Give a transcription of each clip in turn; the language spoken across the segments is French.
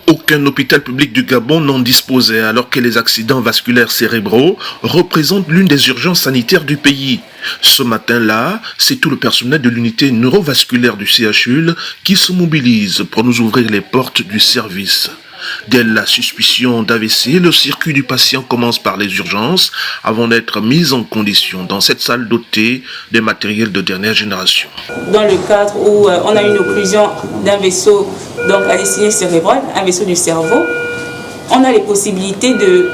Aucun hôpital public du Gabon n'en disposait alors que les accidents vasculaires cérébraux représentent l'une des urgences sanitaires du pays. Ce matin-là, c'est tout le personnel de l'unité neurovasculaire du CHUL qui se mobilise pour nous ouvrir les portes du service. Dès la suspicion d'AVC, le circuit du patient commence par les urgences avant d'être mis en condition dans cette salle dotée des matériels de dernière génération. Dans le cadre où on a une occlusion d'un vaisseau donc à destinée cérébrale, un vaisseau du cerveau, on a les possibilités de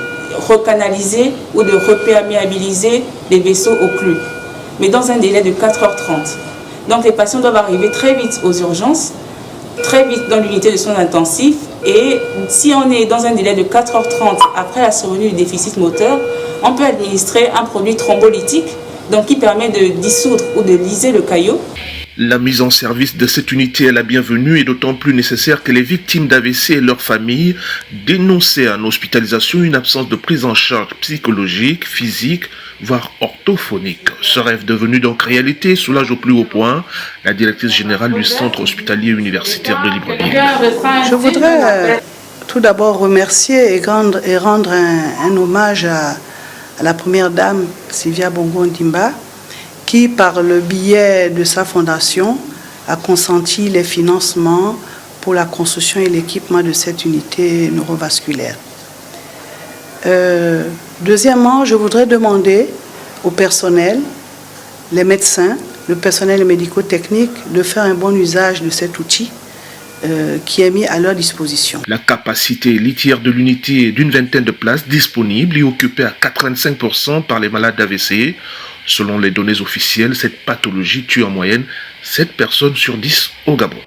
recanaliser ou de reperméabiliser les vaisseaux occlus, mais dans un délai de 4h30. Donc les patients doivent arriver très vite aux urgences, très vite dans l'unité de soins intensifs, et si on est dans un délai de 4h30 après la survenue du déficit moteur, on peut administrer un produit thrombolytique donc qui permet de dissoudre ou de liser le caillot. La mise en service de cette unité est la bienvenue et d'autant plus nécessaire que les victimes d'AVC et leurs familles dénonçaient en hospitalisation une absence de prise en charge psychologique, physique, voire orthophonique. Ce rêve devenu donc réalité soulage au plus haut point la directrice générale du centre hospitalier universitaire de Libreville. Je voudrais tout d'abord remercier et rendre un hommage à la première dame, Sylvia Bongo Ndimba, qui, par le biais de sa fondation, a consenti les financements pour la construction et l'équipement de cette unité neurovasculaire. Deuxièmement, je voudrais demander au personnel, les médecins, le personnel médico-technique, de faire un bon usage de cet outil qui est mis à leur disposition. La capacité litière de l'unité est d'une vingtaine de places disponibles et occupée à 85% par les malades d'AVC. Selon les données officielles, cette pathologie tue en moyenne 7 personnes sur 10 au Gabon.